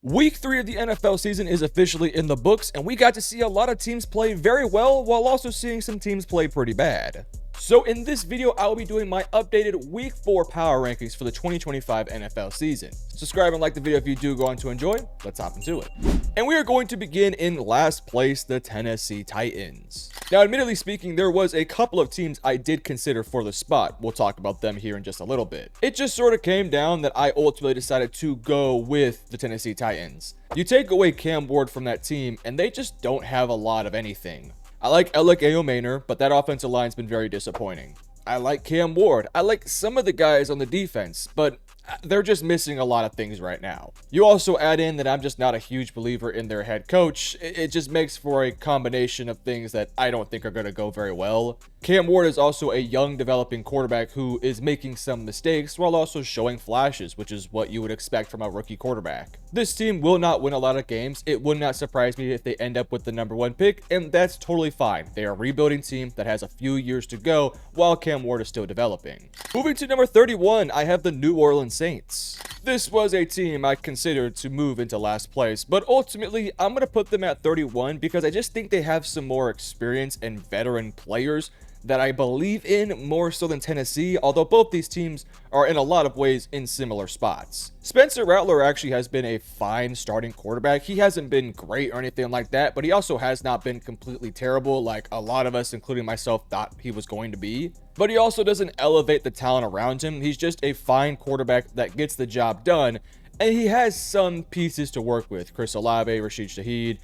Week 3 of the NFL season is officially in the books, and we got to see a lot of teams play very well while also seeing some teams play pretty bad. So in this video, I will be doing my updated Week 4 power rankings for the 2025 NFL season. Subscribe and like the video if you do go on to enjoy. Let's hop into it. And we are going to begin in last place, the Tennessee Titans. Now, admittedly speaking, there was a couple of teams I did consider for the spot. We'll talk about them here in just a little bit. It just sort of came down that I ultimately decided to go with the Tennessee Titans. You take away Cam Ward from that team, and they just don't have a lot of anything. I like Alec Ayomaner, but that offensive line's been very disappointing. I like Cam Ward. I like some of the guys on the defense, but they're just missing a lot of things right now. You also add in that I'm just not a huge believer in their head coach. It just makes for a combination of things that I don't think are going to go very well. Cam Ward is also a young developing quarterback who is making some mistakes while also showing flashes, which is what you would expect from a rookie quarterback. This team will not win a lot of games. It would not surprise me if they end up with the #1 pick, and that's totally fine. They are a rebuilding team that has a few years to go while Cam Ward is still developing. Moving to number 31, I have the New Orleans Saints. This was a team I considered to move into last place, but ultimately I'm going to put them at 31 because I just think they have some more experience and veteran players that I believe in more so than Tennessee, although both these teams are in a lot of ways in similar spots. Spencer Rattler actually has been a fine starting quarterback. He hasn't been great or anything like that, but he also has not been completely terrible like a lot of us, including myself, thought he was going to be. But he also doesn't elevate the talent around him. He's just a fine quarterback that gets the job done, and he has some pieces to work with. Chris Olave, Rashid Shaheed,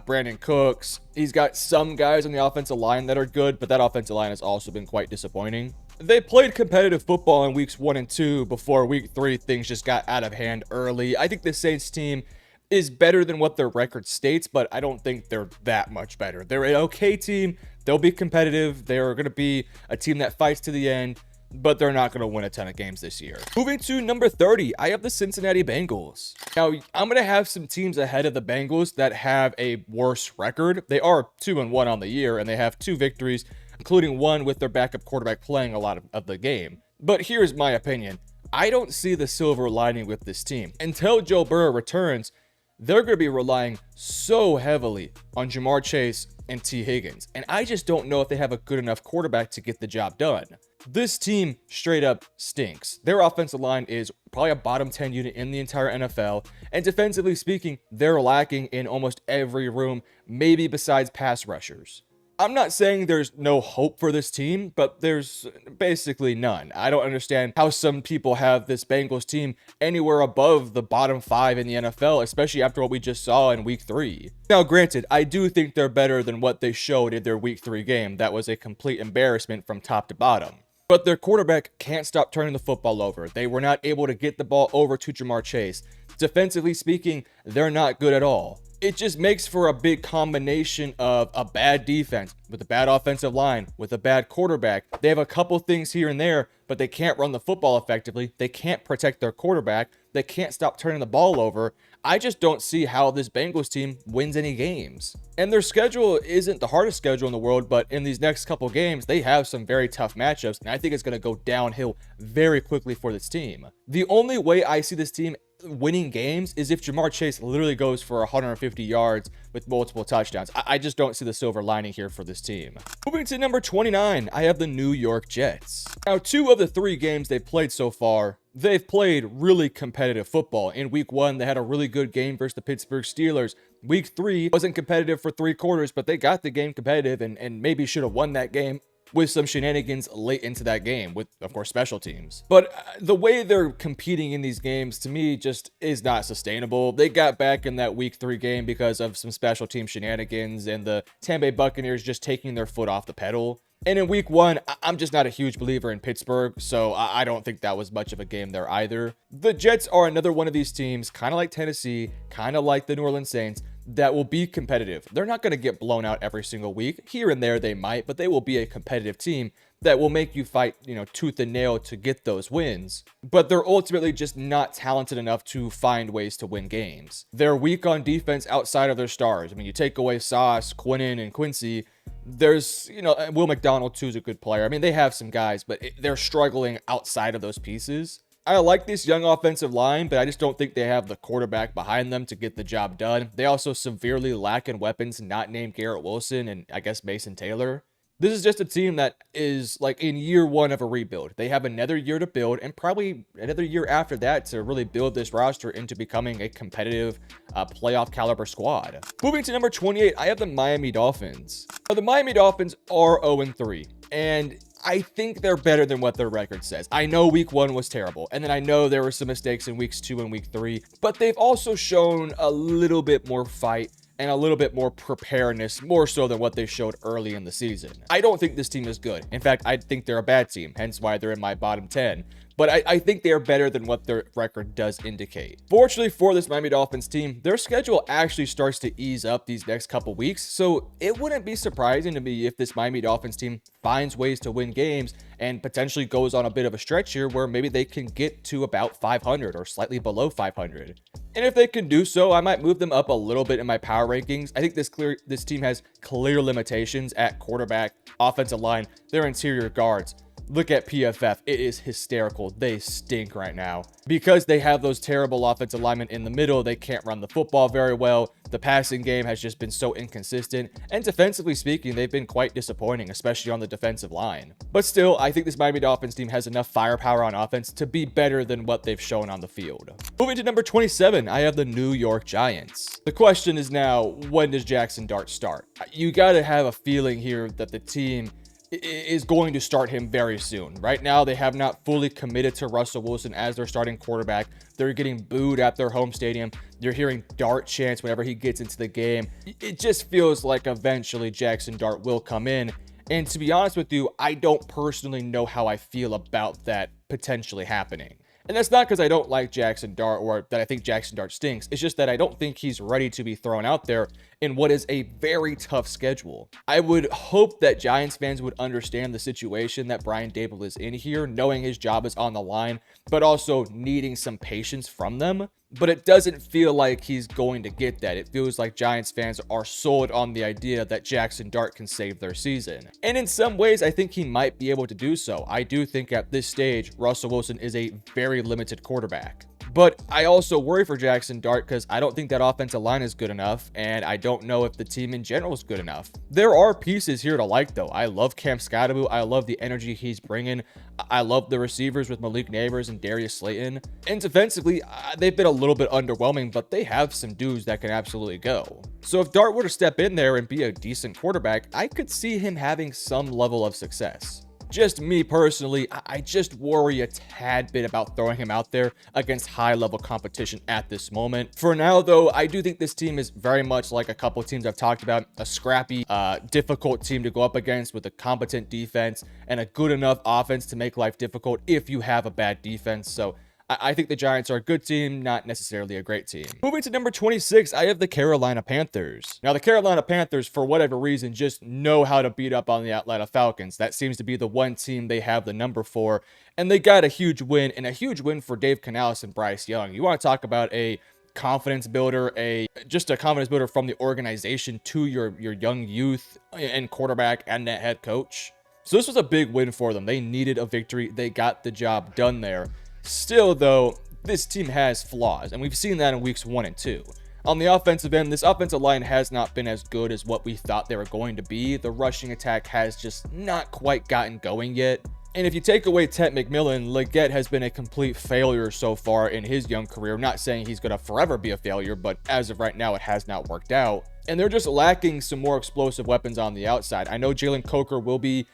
Brandon Cooks. He's got some guys on the offensive line that are good, but that offensive line has also been quite disappointing. They played competitive football in weeks 1 and 2 before week 3 things just got out of hand early. I think the Saints team is better than what their record states, but I don't think they're that much better. They're an okay team. They'll be competitive. They're going to be a team that fights to the end, but they're not going to win a ton of games this year. Moving to number 30, I have the Cincinnati Bengals. Now, I'm going to have some teams ahead of the Bengals that have a worse record. They are 2-1 on the year, and they have 2 victories, including one with their backup quarterback playing a lot of the game. But here's my opinion. I don't see the silver lining with this team. Until Joe Burrow returns, they're going to be relying so heavily on Jamar Chase and T. Higgins. And I just don't know if they have a good enough quarterback to get the job done. This team straight up stinks. Their offensive line is probably a bottom 10 unit in the entire NFL. And defensively speaking, they're lacking in almost every room, maybe besides pass rushers. I'm not saying there's no hope for this team, but there's basically none. I don't understand how some people have this Bengals team anywhere above the bottom 5 in the NFL, especially after what we just saw in week 3. Now, granted, I do think they're better than what they showed in their week 3 game. That was a complete embarrassment from top to bottom. But their quarterback can't stop turning the football over. They were not able to get the ball over to Jamar Chase. Defensively speaking, they're not good at all. It just makes for a big combination of a bad defense with a bad offensive line, with a bad quarterback. They have a couple things here and there, but they can't run the football effectively. They can't protect their quarterback. They can't stop turning the ball over. I just don't see how this Bengals team wins any games. And their schedule isn't the hardest schedule in the world, but in these next couple games, they have some very tough matchups, and I think it's going to go downhill very quickly for this team. The only way I see this team winning games is if Jamar Chase literally goes for 150 yards with multiple touchdowns. I just don't see the silver lining here for this team. Moving to number 29, I have the New York Jets. Now, 2 of the 3 games they've played so far, they've played really competitive football. In week 1, they had a really good game versus the Pittsburgh Steelers. Week 3 wasn't competitive for 3 quarters, but they got the game competitive and maybe should have won that game with some shenanigans late into that game with, of course, special teams. But the way they're competing in these games, to me, just is not sustainable. They got back in that week 3 game because of some special team shenanigans and the Tampa Bay Buccaneers just taking their foot off the pedal. And in week 1, I'm just not a huge believer in Pittsburgh, so I don't think that was much of a game there either. The Jets are another one of these teams, kind of like Tennessee, kind of like the New Orleans Saints, that will be competitive. They're not going to get blown out every single week. Here and there they might, but they will be a competitive team that will make you fight, tooth and nail to get those wins. But they're ultimately just not talented enough to find ways to win games. They're weak on defense outside of their stars. I mean, you take away Sauce, Quinnen, and Quincy, there's, Will McDonald too is a good player. I mean, they have some guys, but they're struggling outside of those pieces. I like this young offensive line, but I just don't think they have the quarterback behind them to get the job done. They also severely lack in weapons not named Garrett Wilson and I guess Mason Taylor. This is just a team that is like in year one of a rebuild. They have another year to build and probably another year after that to really build this roster into becoming a competitive playoff caliber squad. Moving to number 28, I have the Miami Dolphins. Now, the Miami Dolphins are 0-3, and I think they're better than what their record says. I know week 1 was terrible, and then I know there were some mistakes in weeks 2 and week 3, but they've also shown a little bit more fight and a little bit more preparedness, more so than what they showed early in the season. I don't think this team is good. In fact, I think they're a bad team, hence why they're in my bottom 10. But I think they are better than what their record does indicate. Fortunately for this Miami Dolphins team, their schedule actually starts to ease up these next couple weeks, so it wouldn't be surprising to me if this Miami Dolphins team finds ways to win games and potentially goes on a bit of a stretch here where maybe they can get to about 500 or slightly below 500. And if they can do so, I might move them up a little bit in my power rankings. I think this team has clear limitations at quarterback, offensive line, their interior guards. Look at PFF. It is hysterical. They stink right now. Because they have those terrible offensive linemen in the middle, they can't run the football very well. The passing game has just been so inconsistent. And defensively speaking, they've been quite disappointing, especially on the defensive line. But still, I think this Miami Dolphins team has enough firepower on offense to be better than what they've shown on the field. Moving to number 27, I have the New York Giants. The question is now, when does Jackson Dart start? You got to have a feeling here that the team is going to start him very soon. Right now, they have not fully committed to Russell Wilson as their starting quarterback. They're getting booed at their home stadium. You're hearing Dart chants whenever he gets into the game. It just feels like eventually Jackson Dart will come in. And to be honest with you, I don't personally know how I feel about that potentially happening. And that's not because I don't like Jackson Dart or that I think Jackson Dart stinks. It's just that I don't think he's ready to be thrown out there in what is a very tough schedule. I would hope that Giants fans would understand the situation that Brian Daboll is in here, knowing his job is on the line, but also needing some patience from them. But it doesn't feel like he's going to get that. It feels like Giants fans are sold on the idea that Jackson Dart can save their season. And in some ways, I think he might be able to do so. I do think at this stage, Russell Wilson is a very limited quarterback. But I also worry for Jackson Dart because I don't think that offensive line is good enough, and I don't know if the team in general is good enough. There are pieces here to like, though. I love Cam Scottaboo. I love the energy he's bringing. I love the receivers with Malik Neighbors and Darius Slayton. And defensively, they've been a little bit underwhelming, but they have some dudes that can absolutely go. So if Dart were to step in there and be a decent quarterback, I could see him having some level of success. Just me personally, I just worry a tad bit about throwing him out there against high-level competition at this moment. For now, though, I do think this team is very much like a couple teams I've talked about, a scrappy, difficult team to go up against with a competent defense and a good enough offense to make life difficult if you have a bad defense. So I think the Giants are a good team, not necessarily a great team. Moving to number 26, I have the Carolina Panthers. Now, the Carolina Panthers, for whatever reason, just know how to beat up on the Atlanta Falcons. That seems to be the one team they have the number for, and they got a huge win, and a huge win for Dave Canales and Bryce Young. You want to talk about a confidence builder, just a confidence builder from the organization to your young youth and quarterback and that head coach. So this was a big win for them. They needed a victory. They got the job done there. Still, though, this team has flaws, and we've seen that in weeks 1 and 2. On the offensive end, this offensive line has not been as good as what we thought they were going to be. The rushing attack has just not quite gotten going yet. And if you take away Ted McMillan, Leggett has been a complete failure so far in his young career. I'm not saying he's going to forever be a failure, but as of right now, it has not worked out. And they're just lacking some more explosive weapons on the outside. I know Jalen Coker will be,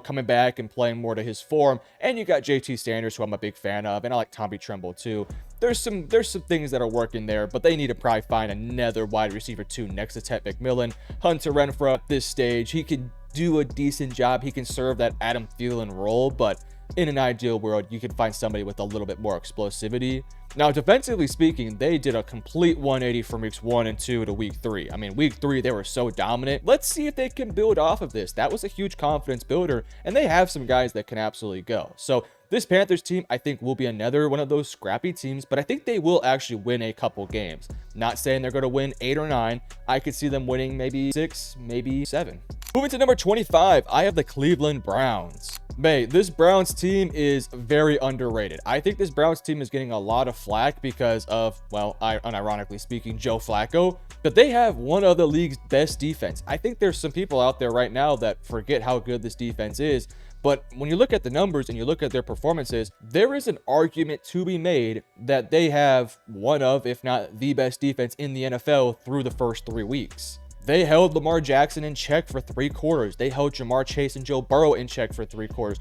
coming back and playing more to his form. And you got JT Sanders, who I'm a big fan of, and I like Tommy Tremble too. There's some things that are working there, but they need to probably find another wide receiver too next to Ted McMillan. Hunter Renfrow at this stage, he can do a decent job. He can serve that Adam Thielen role, but in an ideal world, you could find somebody with a little bit more explosivity. Now, defensively speaking, they did a complete 180 from weeks 1 and 2 to week 3. I mean, week 3, they were so dominant. Let's see if they can build off of this. That was a huge confidence builder, and they have some guys that can absolutely go. So this Panthers team, I think, will be another one of those scrappy teams, but I think they will actually win a couple games. Not saying they're going to win 8 or 9. I could see them winning maybe 6, maybe 7. Moving to number 25, I have the Cleveland Browns. May, this Browns team is very underrated. I think this Browns team is getting a lot of flack because of, well, unironically speaking, Joe Flacco, but they have one of the league's best defense. I think there's some people out there right now that forget how good this defense is, but when you look at the numbers and you look at their performances, there is an argument to be made that they have one of, if not the best defense in the NFL through the first 3 weeks. They held Lamar Jackson in check for 3 quarters. They held Jamar Chase and Joe Burrow in check for 3 quarters.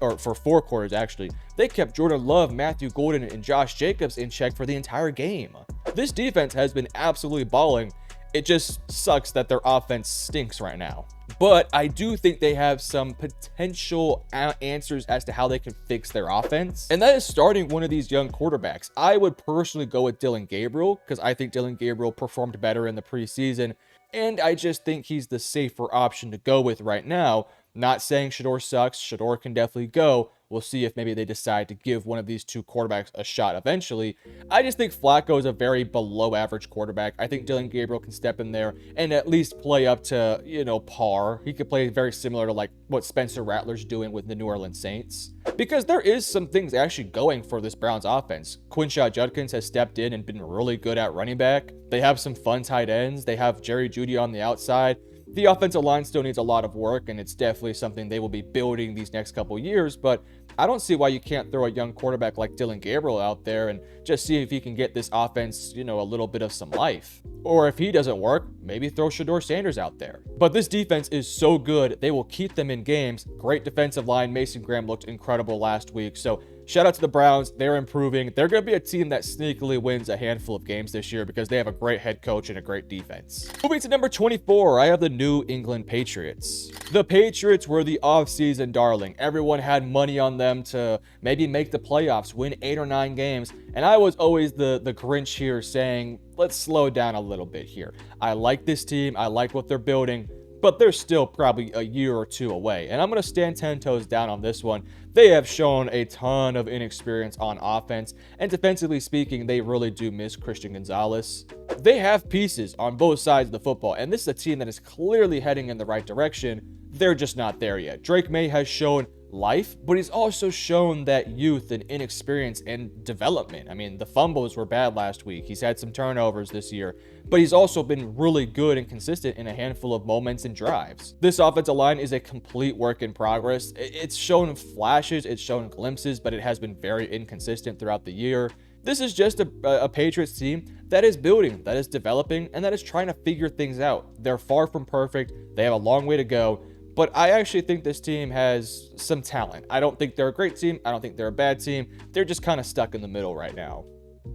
Or for 4 quarters, actually. They kept Jordan Love, Matthew Golden, and Josh Jacobs in check for the entire game. This defense has been absolutely balling. It just sucks that their offense stinks right now. But I do think they have some potential answers as to how they can fix their offense. And that is starting one of these young quarterbacks. I would personally go with Dylan Gabriel because I think Dylan Gabriel performed better in the preseason. And I just think he's the safer option to go with right now. Not saying Shedeur sucks. Shedeur can definitely go. We'll see if maybe they decide to give one of these 2 quarterbacks a shot eventually. I just think Flacco is a very below average quarterback. I think Dylan Gabriel can step in there and at least play up to, par. He could play very similar to like what Spencer Rattler's doing with the New Orleans Saints. Because there is some things actually going for this Browns offense. Quinshot Judkins has stepped in and been really good at running back. They have some fun tight ends. They have Jerry Jeudy on the outside. The offensive line still needs a lot of work, and it's definitely something they will be building these next couple years, but I don't see why you can't throw a young quarterback like Dylan Gabriel out there and just see if he can get this offense, a little bit of some life. Or if he doesn't work, maybe throw Shedeur Sanders out there. But this defense is so good, they will keep them in games. Great defensive line. Mason Graham looked incredible last week, so shout out to the Browns. They're improving. They're going to be a team that sneakily wins a handful of games this year because they have a great head coach and a great defense. Moving to number 24, I have the New England Patriots. The Patriots were the offseason darling. Everyone had money on them to maybe make the playoffs, win 8 or 9 games. And I was always the Grinch here saying, let's slow down a little bit here. I like this team. I like what they're building. But they're still probably a year or 2 away. And I'm going to stand 10 toes down on this one. They have shown a ton of inexperience on offense. And defensively speaking, they really do miss Christian Gonzalez. They have pieces on both sides of the football. And this is a team that is clearly heading in the right direction. They're just not there yet. Drake May has shown life, but he's also shown that youth and inexperience and development. I mean, the fumbles were bad last week. He's had some turnovers this year, but he's also been really good and consistent in a handful of moments and drives. This offensive line is a complete work in progress. It's shown flashes, it's shown glimpses, but it has been very inconsistent throughout the year. This is just a Patriots team that is building, that is developing, and that is trying to figure things out. They're far from perfect. They have a long way to go. But I actually think this team has some talent. I don't think they're a great team. I don't think they're a bad team. They're just kind of stuck in the middle right now.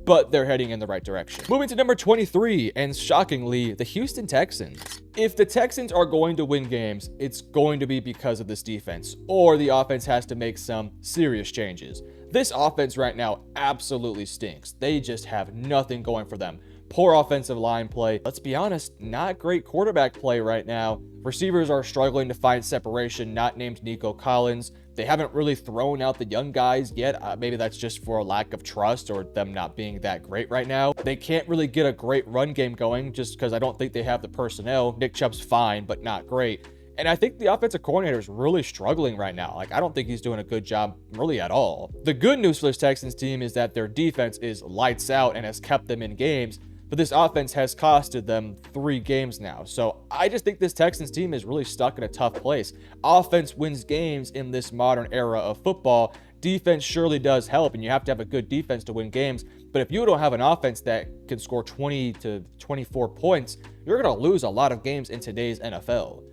But they're heading in the right direction. Moving to number 23, and shockingly, the Houston Texans. If the Texans are going to win games, it's going to be because of this defense, or the offense has to make some serious changes. This offense right now absolutely stinks. They just have nothing going for them. Poor offensive line play. Let's be honest, not great quarterback play right now. Receivers are struggling to find separation, not named Nico Collins. They haven't really thrown out the young guys yet. Maybe that's just for a lack of trust or them not being that great right now. They can't really get a great run game going just because I don't think they have the personnel. Nick Chubb's fine, but not great. And I think the offensive coordinator is really struggling right now. Like, I don't think he's doing a good job really at all. The good news for this Texans team is that their defense is lights out and has kept them in games. But this offense has costed them 3 games now. So I just think this Texans team is really stuck in a tough place. Offense wins games in this modern era of football. Defense surely does help, and you have to have a good defense to win games. But if you don't have an offense that can score 20 to 24 points, you're going to lose a lot of games in today's NFL.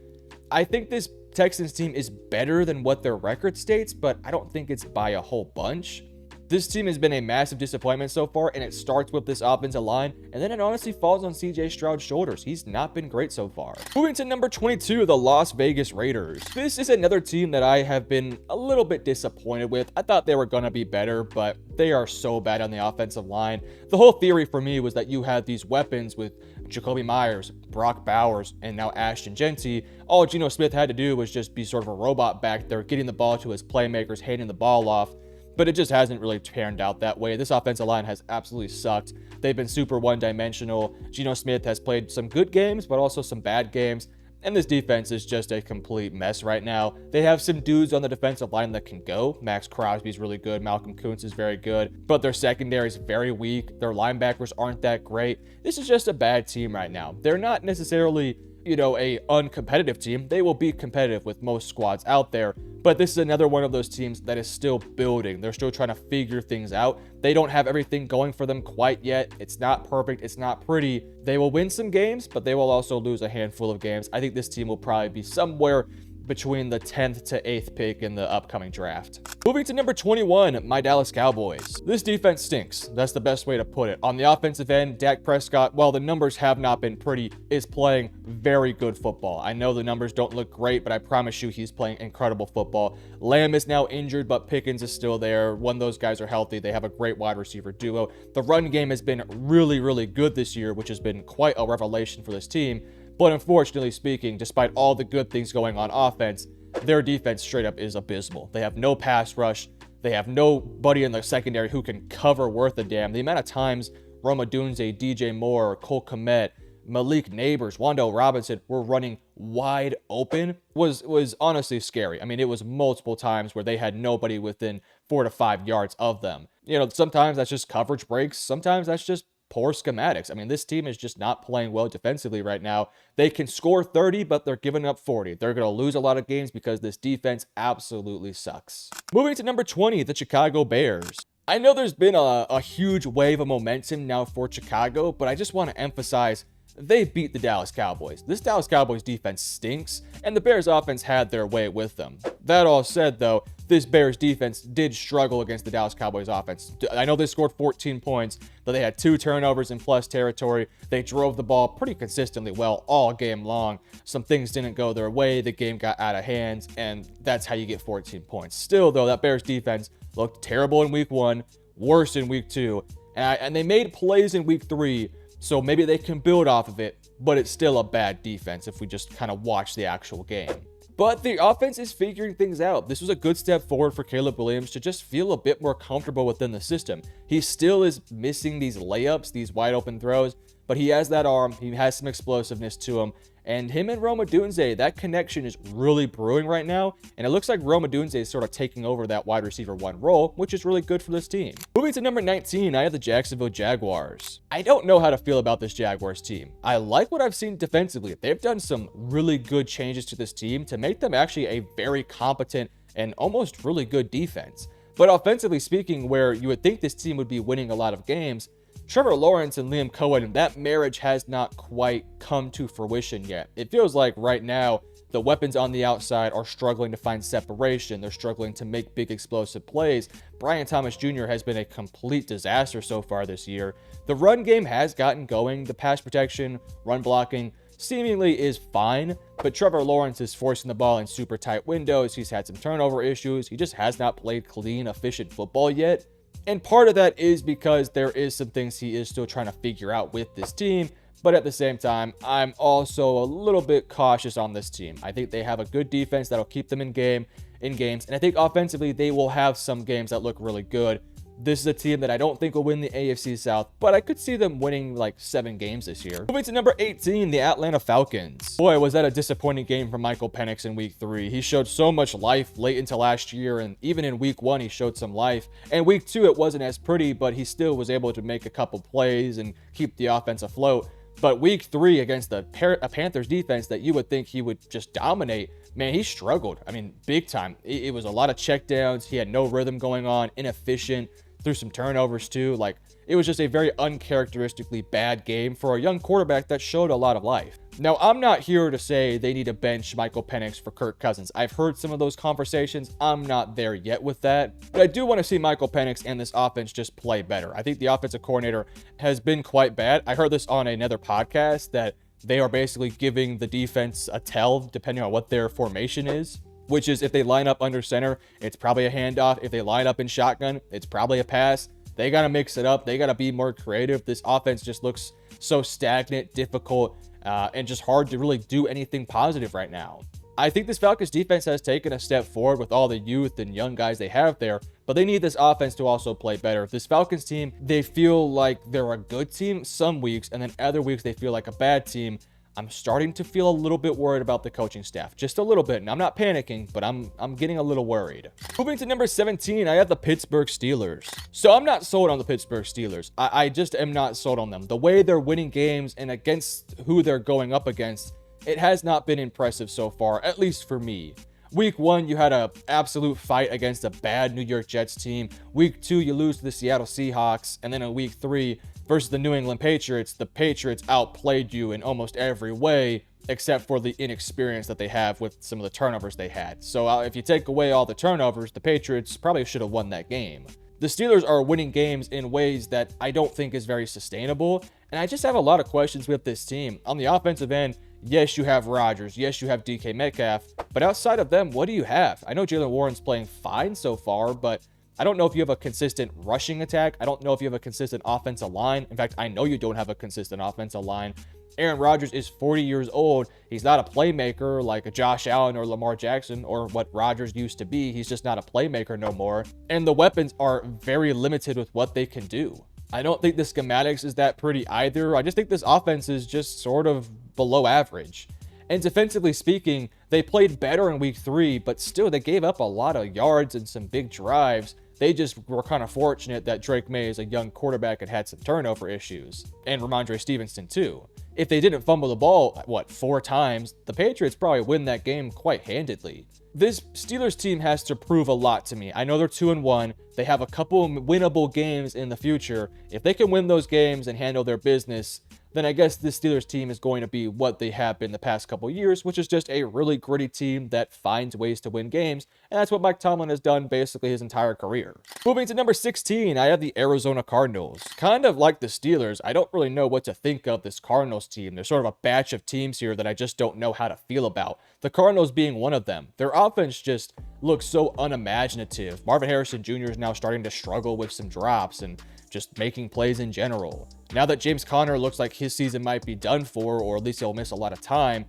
I think this Texans team is better than what their record states, but I don't think it's by a whole bunch. This team has been a massive disappointment so far, and it starts with this offensive line, and then it honestly falls on CJ Stroud's shoulders. He's not been great so far. Moving to number 22, the Las Vegas Raiders. This is another team that I have been a little bit disappointed with. I thought they were going to be better, but they are so bad on the offensive line. The whole theory for me was that you had these weapons with Jacoby Myers, Brock Bowers, and now Ashton Genty. All Geno Smith had to do was just be sort of a robot back there, getting the ball to his playmakers, handing the ball off. But it just hasn't really panned out that way. This offensive line has absolutely sucked. They've been super one-dimensional. Geno Smith has played some good games, but also some bad games. And this defense is just a complete mess right now. They have some dudes on the defensive line that can go. Max Crosby's really good. Malcolm Kuntz is very good. But their secondary is very weak. Their linebackers aren't that great. This is just a bad team right now. They're not necessarily, a uncompetitive team. They will be competitive with most squads out there. But this is another one of those teams that is still building. They're still trying to figure things out. They don't have everything going for them quite yet. It's not perfect. It's not pretty. They will win some games, but they will also lose a handful of games. I think this team will probably be somewhere between the 10th to 8th pick in the upcoming draft. Moving to number 21, my Dallas Cowboys. This defense stinks. That's the best way to put it. On the offensive end, Dak Prescott, while the numbers have not been pretty, is playing very good football. I know the numbers don't look great, but I promise you he's playing incredible football. Lamb is now injured, but Pickens is still there. When those guys are healthy, they have a great wide receiver duo. The run game has been really, really good this year, which has been quite a revelation for this team. But unfortunately speaking, despite all the good things going on offense, their defense straight up is abysmal. They have no pass rush. They have nobody in the secondary who can cover worth a damn. The amount of times Rome Odunze, DJ Moore, Cole Kmet, Malik Neighbors, Wando Robinson were running wide open was honestly scary. I mean, it was multiple times where they had nobody within 4 to 5 yards of them. Sometimes that's just coverage breaks. Sometimes that's just poor schematics. I mean, this team is just not playing well defensively right now. They can score 30, but they're giving up 40. They're going to lose a lot of games because this defense absolutely sucks. Moving to number 20, the Chicago Bears. I know there's been a huge wave of momentum now for Chicago, but I just want to emphasize they beat the Dallas Cowboys. This Dallas Cowboys defense stinks, and the Bears offense had their way with them. That all said, though, this Bears defense did struggle against the Dallas Cowboys offense. I know they scored 14 points, but they had 2 turnovers in plus territory. They drove the ball pretty consistently well all game long. Some things didn't go their way. The game got out of hand, and that's how you get 14 points. Still, though, that Bears defense looked terrible in week 1, worse in week 2, and they made plays in week 3, so maybe they can build off of it, but it's still a bad defense if we just kind of watch the actual game. But the offense is figuring things out. This was a good step forward for Caleb Williams to just feel a bit more comfortable within the system. He still is missing these layups, these wide open throws, but he has that arm. He has some explosiveness to him. And him and Rome Odunze, that connection is really brewing right now. And it looks like Rome Odunze is sort of taking over that wide receiver 1 role, which is really good for this team. Moving to number 19, I have the Jacksonville Jaguars. I don't know how to feel about this Jaguars team. I like what I've seen defensively. They've done some really good changes to this team to make them actually a very competent and almost really good defense. But offensively speaking, where you would think this team would be winning a lot of games, Trevor Lawrence and Liam Cohen, that marriage has not quite come to fruition yet. It feels like right now, the weapons on the outside are struggling to find separation. They're struggling to make big explosive plays. Brian Thomas Jr. has been a complete disaster so far this year. The run game has gotten going. The pass protection, run blocking seemingly is fine, but Trevor Lawrence is forcing the ball in super tight windows. He's had some turnover issues. He just has not played clean, efficient football yet. And part of that is because there is some things he is still trying to figure out with this team. But at the same time, I'm also a little bit cautious on this team. I think they have a good defense that'll keep them in games. And I think offensively, they will have some games that look really good. This is a team that I don't think will win the AFC South, but I could see them winning like 7 games this year. Moving to number 18, the Atlanta Falcons. Boy, was that a disappointing game for Michael Penix in week 3. He showed so much life late into last year, and even in week 1, he showed some life. And week 2, it wasn't as pretty, but he still was able to make a couple plays and keep the offense afloat. But week 3 against the Panthers defense that you would think he would just dominate, man, he struggled. I mean, big time. It was a lot of checkdowns. He had no rhythm going on, inefficient. Through some turnovers too. Like, it was just a very uncharacteristically bad game for a young quarterback that showed a lot of life. Now, I'm not here to say they need to bench Michael Penix for Kirk Cousins. I've heard some of those conversations. I'm not there yet with that. But I do want to see Michael Penix and this offense just play better. I think the offensive coordinator has been quite bad. I heard this on another podcast that they are basically giving the defense a tell depending on what their formation is. Which is if they line up under center, it's probably a handoff. If they line up in shotgun, it's probably a pass. They got to mix it up. They got to be more creative. This offense just looks so stagnant, difficult, and just hard to really do anything positive right now. I think this Falcons defense has taken a step forward with all the youth and young guys they have there, but they need this offense to also play better. This Falcons team, they feel like they're a good team some weeks, and then other weeks they feel like a bad team. I'm starting to feel a little bit worried about the coaching staff. Just a little bit. And I'm not panicking, but I'm getting a little worried. Moving to number 17, I have the Pittsburgh Steelers. So I'm not sold on the Pittsburgh Steelers. I just am not sold on them. The way they're winning games and against who they're going up against, it has not been impressive so far, at least for me. Week 1, you had an absolute fight against a bad New York Jets team. Week 2, you lose to the Seattle Seahawks. And then in Week 3, versus the New England Patriots, the Patriots outplayed you in almost every way, except for the inexperience that they have with some of the turnovers they had. So if you take away all the turnovers, the Patriots probably should have won that game. The Steelers are winning games in ways that I don't think is very sustainable, and I just have a lot of questions with this team. On the offensive end, yes, you have Rodgers. Yes, you have DK Metcalf. But outside of them, what do you have? I know Jaylen Warren's playing fine so far, but I don't know if you have a consistent rushing attack. I don't know if you have a consistent offensive line. In fact, I know you don't have a consistent offensive line. Aaron Rodgers is 40 years old. He's not a playmaker like a Josh Allen or Lamar Jackson or what Rodgers used to be. He's just not a playmaker no more. And the weapons are very limited with what they can do. I don't think the schematics is that pretty either. I just think this offense is just sort of below average. And defensively speaking, they played better in Week 3, but still they gave up a lot of yards and some big drives. They just were kind of fortunate that Drake May is a young quarterback and had some turnover issues. And Ramondre Stevenson too. If they didn't fumble the ball, 4 times, the Patriots probably win that game quite handedly. This Steelers team has to prove a lot to me. I know they're 2-1. They have a couple winnable games in the future. If they can win those games and handle their business, then I guess this Steelers team is going to be what they have been the past couple years, which is just a really gritty team that finds ways to win games. And that's what Mike Tomlin has done basically his entire career. Moving to number 16, I have the Arizona Cardinals. Kind of like the Steelers, I don't really know what to think of this Cardinals team. There's sort of a batch of teams here that I just don't know how to feel about. The Cardinals being one of them. Their offense just looks so unimaginative. Marvin Harrison Jr. is now starting to struggle with some drops and just making plays in general. Now that James Conner looks like his season might be done for, or at least he'll miss a lot of time,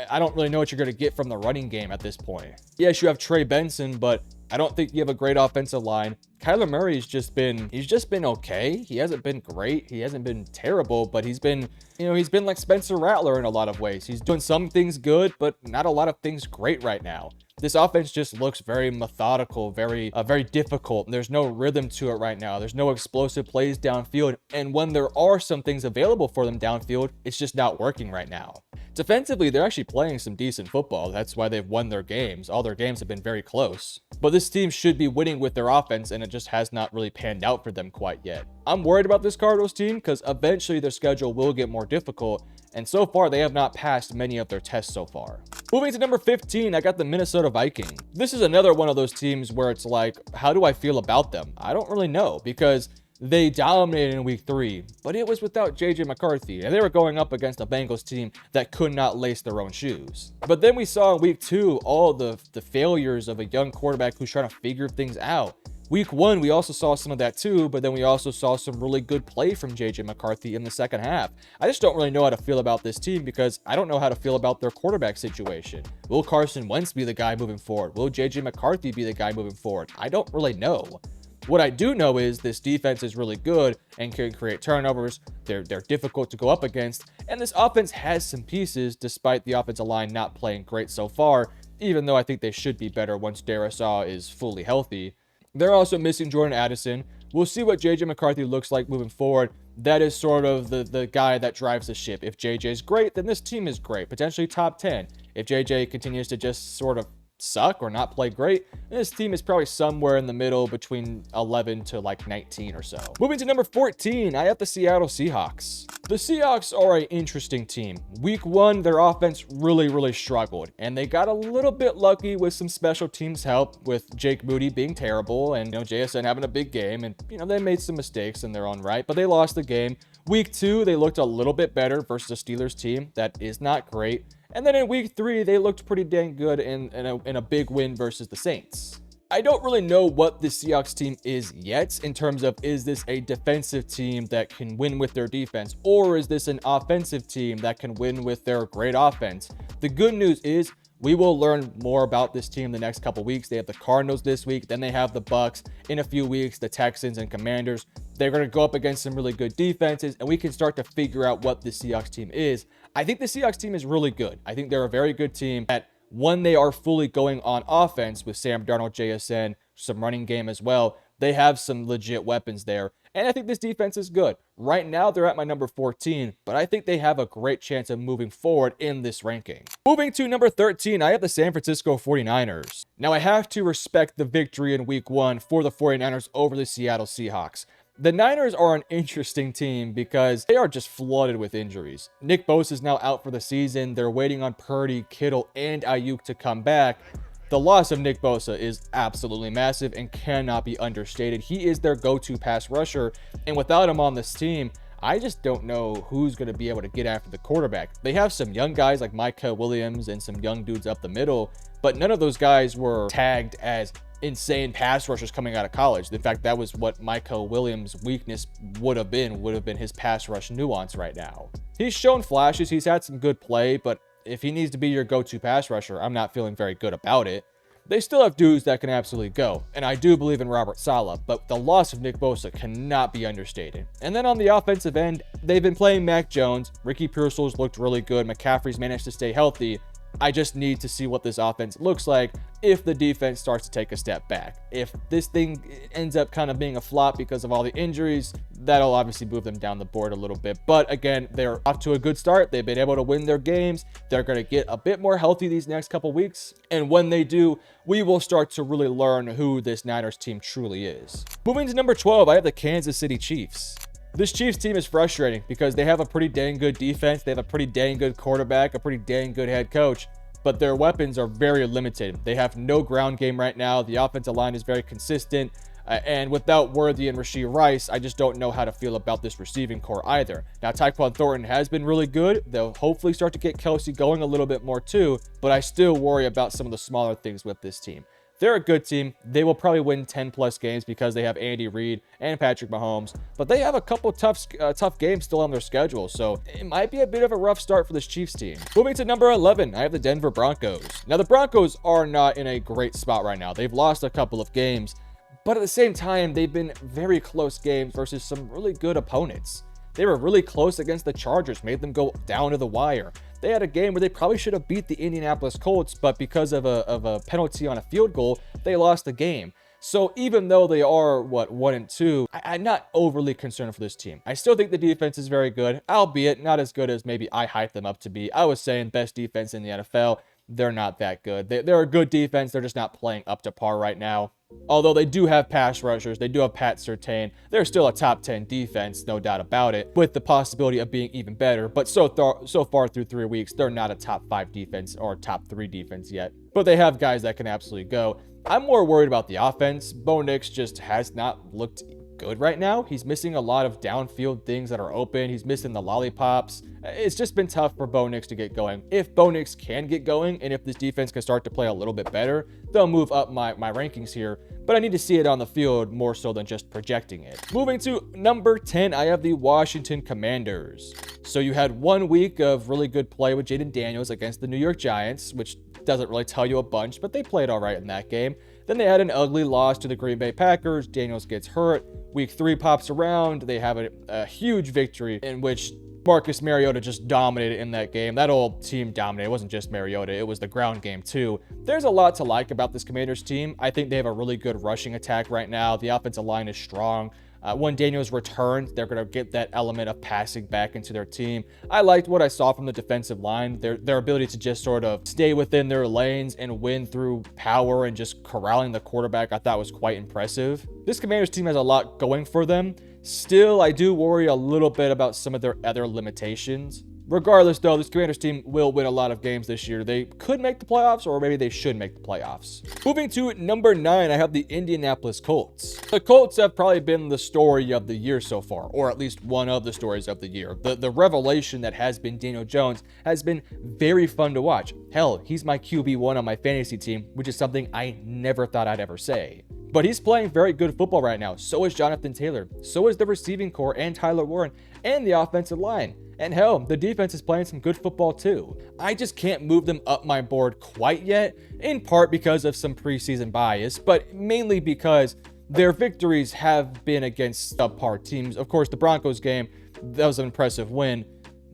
I don't really know what you're going to get from the running game at this point. Yes, you have Trey Benson, but I don't think you have a great offensive line. Kyler Murray's just been okay. He hasn't been great. He hasn't been terrible, but he's been like Spencer Rattler in a lot of ways. He's doing some things good, but not a lot of things great right now. This offense just looks very methodical, very difficult. There's no rhythm to it right now. There's no explosive plays downfield. And when there are some things available for them downfield, it's just not working right now. Defensively, they're actually playing some decent football. That's why they've won their games. All their games have been very close. But this team should be winning with their offense, and it just has not really panned out for them quite yet. I'm worried about this Cardinals team because eventually their schedule will get more difficult. And so far, they have not passed many of their tests so far. Moving to number 15, I got the Minnesota Vikings. This is another one of those teams where it's like, how do I feel about them? I don't really know because they dominated in Week 3, but it was without JJ McCarthy, and they were going up against a Bengals team that could not lace their own shoes. But then we saw in Week 2 all the failures of a young quarterback who's trying to figure things out. Week 1, we also saw some of that too, but then we also saw some really good play from JJ McCarthy in the second half. I just don't really know how to feel about this team because I don't know how to feel about their quarterback situation. Will Carson Wentz be the guy moving forward? Will JJ McCarthy be the guy moving forward? I don't really know. What I do know is this defense is really good and can create turnovers. They're difficult to go up against. And this offense has some pieces despite the offensive line not playing great so far, even though I think they should be better once Darisaw is fully healthy. They're also missing Jordan Addison. We'll see what JJ McCarthy looks like moving forward. That is sort of the guy that drives the ship. If JJ is great, then this team is great, potentially top 10. If JJ continues to just sort of suck or not play great, this team is probably somewhere in the middle between 11 to like 19 or so. Moving to number 14, I have the Seattle Seahawks. The Seahawks are an interesting team. Week 1, their offense really struggled, and they got a little bit lucky with some special teams help with Jake Moody being terrible and JSN having a big game, and they made some mistakes in their own right, but they lost the game. Week 2, they looked a little bit better versus a Steelers team that is not great. And then in Week 3, they looked pretty dang good in a big win versus the Saints. I don't really know what the Seahawks team is yet in terms of, is this a defensive team that can win with their defense, or is this an offensive team that can win with their great offense? The good news is We will learn more about this team the next couple weeks. They have the Cardinals this week, then they have the Bucks in a few weeks, the Texans and Commanders. They're going to go up against some really good defenses, and we can start to figure out what the Seahawks team is. I think the Seahawks team is really good. I think they're a very good team at when they are fully going on offense with Sam Darnold, JSN, some running game as well. They have some legit weapons there. And I think this defense is good. Right now, they're at my number 14, but I think they have a great chance of moving forward in this ranking. Moving to number 13, I have the San Francisco 49ers. Now, I have to respect the victory in week 1 for the 49ers over the Seattle Seahawks. The Niners are an interesting team because they are just flooded with injuries. Nick Bosa is now out for the season. They're waiting on Purdy, Kittle, and Ayuk to come back. The loss of Nick Bosa is absolutely massive and cannot be understated. He is their go-to pass rusher, and without him on this team, I just don't know who's going to be able to get after the quarterback. They have some young guys like Micah Williams and some young dudes up the middle, but none of those guys were tagged as insane pass rushers coming out of college. In fact, that was what Micah Williams' weakness would have been his pass rush nuance right now. He's shown flashes, he's had some good play, but if he needs to be your go-to pass rusher, I'm not feeling very good about it. They still have dudes that can absolutely go, and I do believe in Robert Saleh, but the loss of Nick Bosa cannot be understated. And then on the offensive end, they've been playing Mac Jones. Ricky Pearsall's looked really good. McCaffrey's managed to stay healthy. I just need to see what this offense looks like if the defense starts to take a step back. If this thing ends up kind of being a flop because of all the injuries, that'll obviously move them down the board a little bit. But again, they're off to a good start. They've been able to win their games. They're going to get a bit more healthy these next couple weeks. And when they do, we will start to really learn who this Niners team truly is. Moving to number 12, I have the Kansas City Chiefs. This Chiefs team is frustrating because they have a pretty dang good defense. They have a pretty dang good quarterback, a pretty dang good head coach, but their weapons are very limited. They have no ground game right now. The offensive line is very consistent. And without Worthy and Rashee Rice, I just don't know how to feel about this receiving core either. Now, Tyquan Thornton has been really good. They'll hopefully start to get Kelsey going a little bit more too, but I still worry about some of the smaller things with this team. They're a good team. They will probably win 10+ games because they have Andy Reid and Patrick Mahomes, but they have a couple tough games still on their schedule, so it might be a bit of a rough start for this Chiefs team. Moving to number 11, I have the Denver Broncos. Now, the Broncos are not in a great spot right now. They've lost a couple of games, but at the same time, they've been very close games versus some really good opponents. They were really close against the Chargers, made them go down to the wire. They had a game where they probably should have beat the Indianapolis Colts, but because of a penalty on a field goal, they lost the game. So even though they are, 1-2, I'm not overly concerned for this team. I still think the defense is very good, albeit not as good as maybe I hyped them up to be. I was saying best defense in the NFL. They're not that good. They're a good defense. They're just not playing up to par right now. Although they do have pass rushers, they do have Pat Surtain. They're still a top 10 defense, no doubt about it, with the possibility of being even better. But so far through 3 weeks, they're not a top 5 defense or top 3 defense yet. But they have guys that can absolutely go. I'm more worried about the offense. Bo Nix just has not looked good right now. He's missing a lot of downfield things that are open. He's missing the lollipops. It's just been tough for Bo Nix to get going. If Bo Nix can get going, and if this defense can start to play a little bit better, they'll move up my rankings here. But I need to see it on the field more so than just projecting it. Moving to number 10, I have the Washington Commanders. So you had 1 week of really good play with Jaden Daniels against the New York Giants, which doesn't really tell you a bunch, but they played all right in that game. Then they had an ugly loss to the Green Bay Packers. Daniels gets hurt. Week 3 pops around. They have a huge victory in which Marcus Mariota just dominated in that game. That whole team dominated. It wasn't just Mariota. It was the ground game too. There's a lot to like about this Commanders team. I think they have a really good rushing attack right now. The offensive line is strong. When Daniels returns, they're going to get that element of passing back into their team. I liked what I saw from the defensive line. Their ability to just sort of stay within their lanes and win through power and just corralling the quarterback, I thought was quite impressive. This Commanders team has a lot going for them. Still, I do worry a little bit about some of their other limitations. Regardless, though, this Commanders team will win a lot of games this year. They could make the playoffs, or maybe they should make the playoffs. Moving to number 9, I have the Indianapolis Colts. The Colts have probably been the story of the year so far, or at least one of the stories of the year. The revelation that has been Daniel Jones has been very fun to watch. Hell, he's my QB1 on my fantasy team, which is something I never thought I'd ever say. But he's playing very good football right now. So is Jonathan Taylor. So is the receiving core and Tyler Warren and the offensive line. And hell, the defense is playing some good football too. I just can't move them up my board quite yet, in part because of some preseason bias, but mainly because their victories have been against subpar teams. Of course, the Broncos game, that was an impressive win.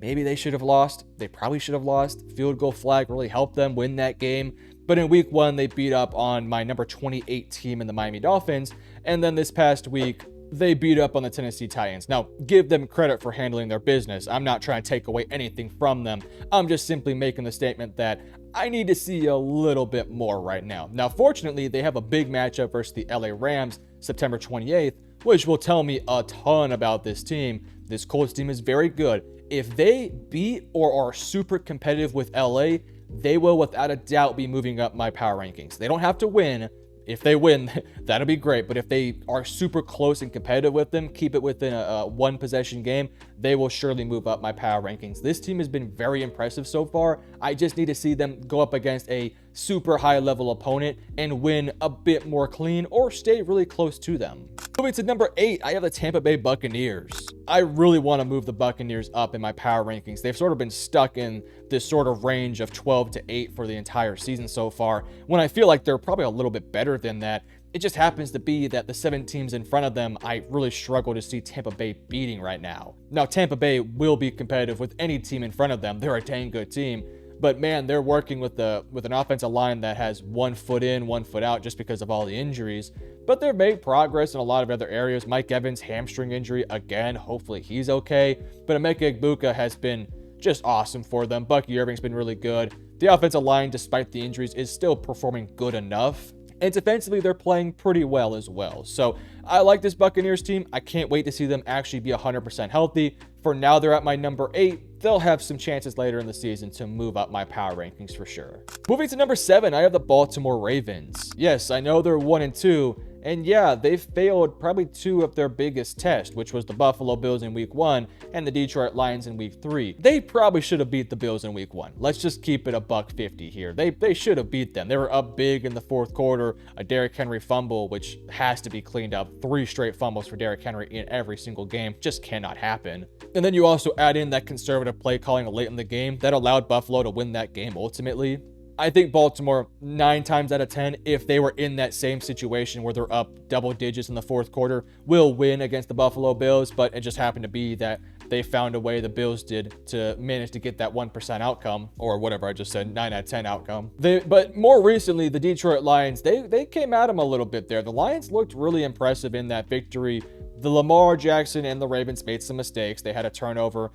Maybe they should have lost. They probably should have lost. Field goal flag really helped them win that game. But in week 1, they beat up on my number 28 team in the Miami Dolphins. And then this past week, they beat up on the Tennessee Titans. Now, give them credit for handling their business. I'm not trying to take away anything from them. I'm just simply making the statement that I need to see a little bit more right now. Now, fortunately, they have a big matchup versus the LA Rams September 28th, which will tell me a ton about this team. This Colts team is very good. If they beat or are super competitive with LA, they will without a doubt be moving up my power rankings. They don't have to win. If they win, that'll be great. But if they are super close and competitive with them, keep it within a one possession game, they will surely move up my power rankings. This team has been very impressive so far. I just need to see them go up against a super high level opponent and win a bit more clean or stay really close to them. Moving to number 8, I have the Tampa Bay Buccaneers. I really want to move the Buccaneers up in my power rankings. They've sort of been stuck in this sort of range of 12 to 8 for the entire season so far, when I feel like they're probably a little bit better than that. It just happens to be that the 7 teams in front of them, I really struggle to see Tampa Bay beating right now. Now, Tampa Bay will be competitive with any team in front of them. They're a dang good team. But man, they're working with an offensive line that has 1 foot in, 1 foot out just because of all the injuries. But they've made progress in a lot of other areas. Mike Evans' hamstring injury, again, hopefully he's okay. But Emeka Egbuka has been just awesome for them. Bucky Irving's been really good. The offensive line, despite the injuries, is still performing good enough. And defensively, they're playing pretty well as well. So I like this Buccaneers team. I can't wait to see them actually be 100% healthy. For now, they're at my number 8. They'll have some chances later in the season to move up my power rankings for sure. Moving to number 7, I have the Baltimore Ravens. Yes, I know they're 1-2. And yeah, they've failed probably 2 of their biggest tests, which was the Buffalo Bills in week 1 and the Detroit Lions in week 3. They probably should have beat the Bills in week 1. Let's just keep it $150 here. They should have beat them. They were up big in the fourth quarter. A Derrick Henry fumble, which has to be cleaned up. 3 straight fumbles for Derrick Henry in every single game. Just cannot happen. And then you also add in that conservative play calling late in the game that allowed Buffalo to win that game ultimately. I think Baltimore, 9 times out of 10, if they were in that same situation where they're up double digits in the fourth quarter, will win against the Buffalo Bills. But it just happened to be that they found a way, the Bills did, to manage to get that 1% outcome, or whatever I just said, 9 out of 10 outcome. But more recently, the Detroit Lions, they came at them a little bit there. The Lions looked really impressive in that victory. The Lamar Jackson and the Ravens made some mistakes. They had a turnover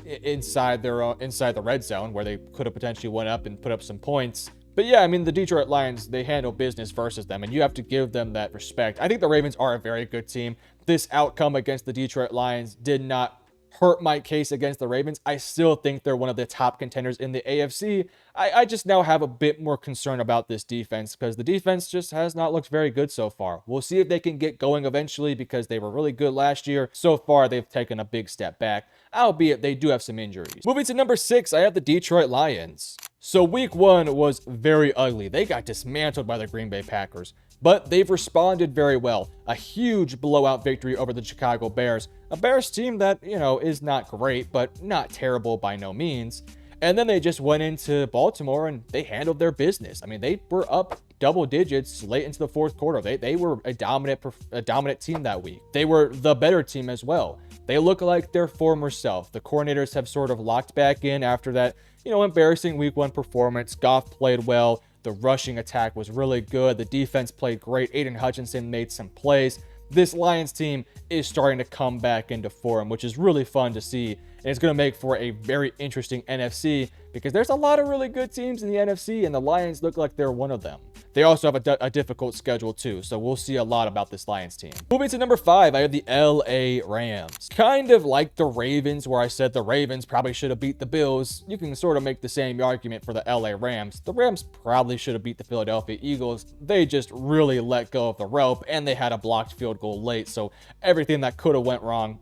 inside the red zone where they could have potentially went up and put up some points. But yeah, I mean, the Detroit Lions, they handle business versus them, and you have to give them that respect. I think the Ravens are a very good team. This outcome against the Detroit Lions did not hurt my case against the Ravens. I still think they're one of the top contenders in the AFC. I just now have a bit more concern about this defense because the defense just has not looked very good so far. We'll see if they can get going eventually because they were really good last year. So far, they've taken a big step back, albeit they do have some injuries. Moving to number 6, I have the Detroit Lions. So week 1 was very ugly. They got dismantled by the Green Bay Packers, but they've responded very well. A huge blowout victory over the Chicago Bears, a Bears team that, is not great, but not terrible by no means. And then they just went into Baltimore and they handled their business. I mean, they were up double digits late into the fourth quarter. They were a dominant team that week. They were the better team as well. They look like their former self. The coordinators have sort of locked back in after that, embarrassing week 1 performance. Goff played well. The rushing attack was really good. The defense played great. Aiden Hutchinson made some plays. This Lions team is starting to come back into form, which is really fun to see. And it's going to make for a very interesting NFC because there's a lot of really good teams in the NFC, and the Lions look like they're one of them. They also have a difficult schedule too, so we'll see a lot about this Lions team. Moving to number 5, I have the LA Rams. Kind of like the Ravens, where I said the Ravens probably should have beat the Bills. You can sort of make the same argument for the LA Rams. The Rams probably should have beat the Philadelphia Eagles. They just really let go of the rope, and they had a blocked field goal late, so everything that could have went wrong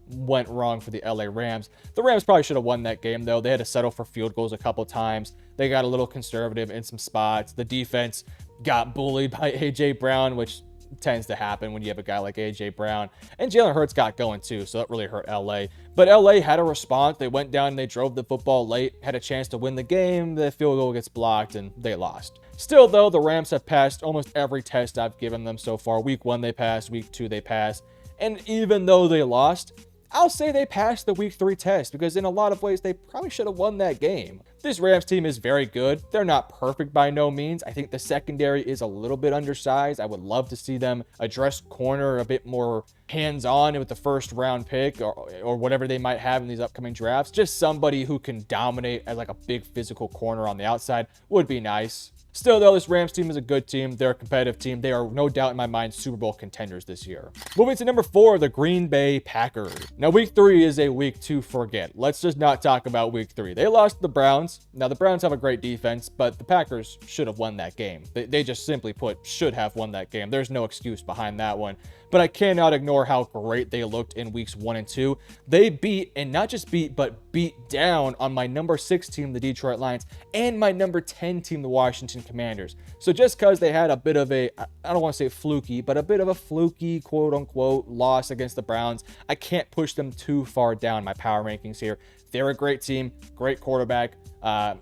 for the LA Rams. The Rams probably should have won that game, though. They had to settle for field goals a couple times. They got a little conservative in some spots. The defense got bullied by A.J. Brown, which tends to happen when you have a guy like A.J. Brown. And Jalen Hurts got going too, so that really hurt L.A. But L.A. had a response. They went down and they drove the football late, had a chance to win the game. The field goal gets blocked, and they lost. Still, though, the Rams have passed almost every test I've given them so far. Week 1, they passed. Week 2, they passed. And even though they lost, I'll say they passed the Week 3 test because in a lot of ways, they probably should have won that game. This Rams team is very good. They're not perfect by no means. I think the secondary is a little bit undersized. I would love to see them address corner a bit more hands-on with the first round pick or whatever they might have in these upcoming drafts. Just somebody who can dominate as like a big physical corner on the outside would be nice. Still, though, this Rams team is a good team. They're a competitive team. They are, no doubt in my mind, Super Bowl contenders this year. Moving to number 4, the Green Bay Packers. Now, Week 3 is a week to forget. Let's just not talk about Week 3. They lost to the Browns. Now, the Browns have a great defense, but the Packers should have won that game. They just simply put, should have won that game. There's no excuse behind that one. But I cannot ignore how great they looked in weeks 1 and 2. They beat, and not just beat, but beat down on my number 6 team, the Detroit Lions, and my number 10 team, the Washington Commanders. So just because they had a bit of a, I don't want to say fluky, but a bit of a fluky, quote unquote, loss against the Browns, I can't push them too far down my power rankings here. They're a great team, great quarterback.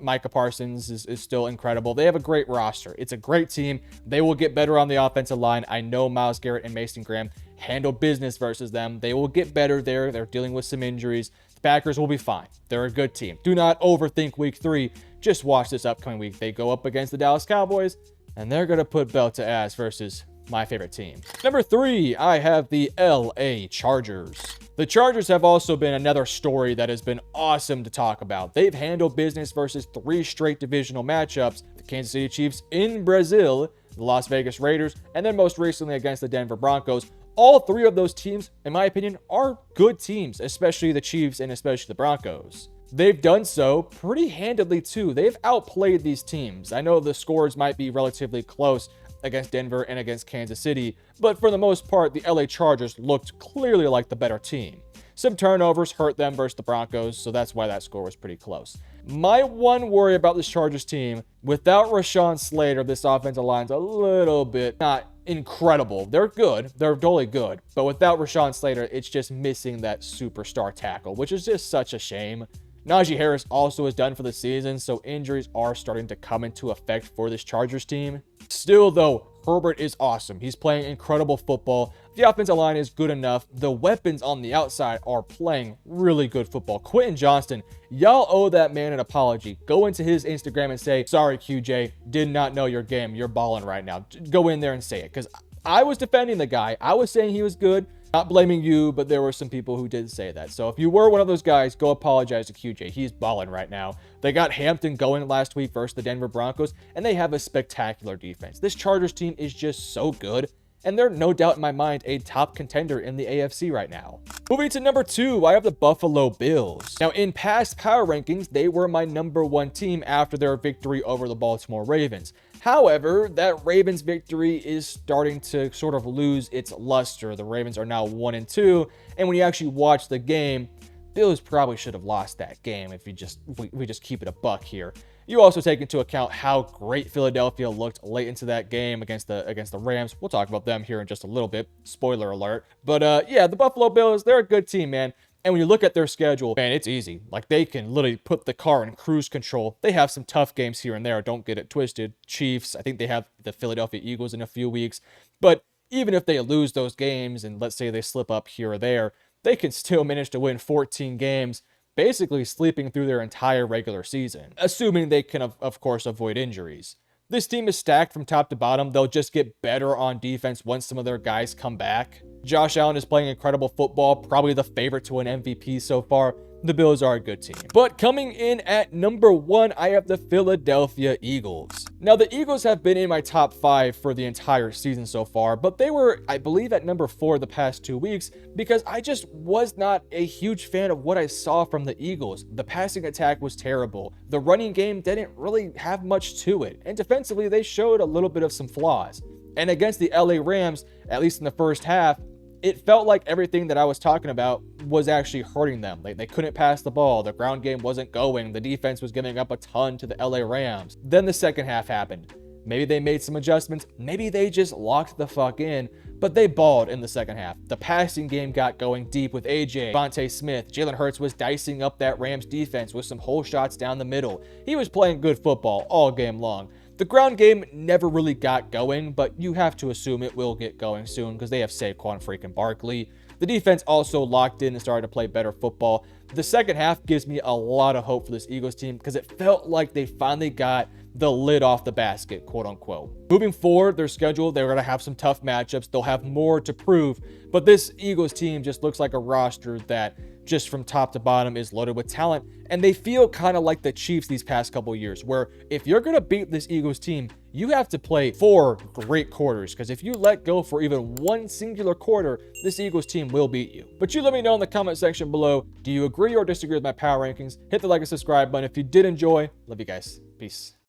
Micah Parsons is still incredible. They have a great roster. It's a great team. They will get better on the offensive line. I know Myles Garrett and Mason Graham handle business versus them. They will get better there. They're dealing with some injuries. The Packers will be fine. They're a good team. Do not overthink Week 3. Just watch this upcoming week. They go up against the Dallas Cowboys, and they're going to put belt to ass versus my favorite team. Number 3, I have the LA Chargers. The Chargers have also been another story that has been awesome to talk about. They've handled business versus 3 straight divisional matchups, the Kansas City Chiefs in Brazil, the Las Vegas Raiders, and then most recently against the Denver Broncos. All 3 of those teams, in my opinion, are good teams, especially the Chiefs and especially the Broncos. They've done so pretty handedly too. They've outplayed these teams. I know the scores might be relatively close against Denver and against Kansas City, but for the most part, the LA Chargers looked clearly like the better team. Some turnovers hurt them versus the Broncos, so that's why that score was pretty close. My one worry about this Chargers team, without Rashawn Slater, this offensive line's a little bit not incredible. They're good. They're totally good. But without Rashawn Slater, it's just missing that superstar tackle, which is just such a shame. Najee Harris also is done for the season, so injuries are starting to come into effect for this Chargers team. Still, though, Herbert is awesome. He's playing incredible football. The offensive line is good enough. The weapons on the outside are playing really good football. Quentin Johnston, y'all owe that man an apology. Go into his Instagram and say, sorry, QJ, did not know your game. You're balling right now. Go in there and say it, because I was defending the guy. I was saying he was good. Not blaming you, but there were some people who did say that. So if you were one of those guys, go apologize to QJ. He's balling right now. They got Hampton going last week versus the Denver Broncos, and they have a spectacular defense. This Chargers team is just so good, and they're no doubt in my mind a top contender in the AFC right now. Moving to number 2, I have the Buffalo Bills. Now, in past power rankings, they were my number 1 team after their victory over the Baltimore Ravens. However, that Ravens victory is starting to sort of lose its luster. The Ravens are now 1 and 2, and when you actually watch the game, Bills probably should have lost that game if we just keep it a buck here. You also take into account how great Philadelphia looked late into that game against the Rams. We'll talk about them here in just a little bit. Spoiler alert. But yeah, the Buffalo Bills, they're a good team, man. And when you look at their schedule, man, it's easy. Like, they can literally put the car in cruise control. They have some tough games here and there. Don't get it twisted. Chiefs, I think they have the Philadelphia Eagles in a few weeks. But even if they lose those games and let's say they slip up here or there, they can still manage to win 14 games, basically sleeping through their entire regular season, assuming they can, of course, avoid injuries. This team is stacked from top to bottom. They'll just get better on defense once some of their guys come back. Josh Allen is playing incredible football, probably the favorite to win MVP so far. The Bills are a good team. But coming in at number 1, I have the Philadelphia Eagles. Now, the Eagles have been in my top 5 for the entire season so far, but they were, I believe, at number 4 the past 2 weeks because I just was not a huge fan of what I saw from the Eagles. The passing attack was terrible. The running game didn't really have much to it. And defensively, they showed a little bit of some flaws. And against the LA Rams, at least in the first half, it felt like everything that I was talking about was actually hurting them. They couldn't pass the ball. The ground game wasn't going. The defense was giving up a ton to the LA Rams. Then the second half happened. Maybe they made some adjustments. Maybe they just locked the fuck in, but they balled in the second half. The passing game got going deep with AJ, Devontae Smith. Jalen Hurts was dicing up that Rams defense with some hole shots down the middle. He was playing good football all game long. The ground game never really got going, but you have to assume it will get going soon because they have Saquon freaking Barkley. The defense also locked in and started to play better football. The second half gives me a lot of hope for this Eagles team because it felt like they finally got the lid off the basket, quote unquote. Moving forward, their schedule, they're going to have some tough matchups. They'll have more to prove, but this Eagles team just looks like a roster that just from top to bottom is loaded with talent, and they feel kind of like the Chiefs these past couple years, where if you're going to beat this Eagles team, you have to play 4 great quarters, because if you let go for even one singular quarter, this Eagles team will beat you. But you let me know in the comment section below, do you agree or disagree with my power rankings? Hit the like and subscribe button if you did enjoy. Love you guys. Peace.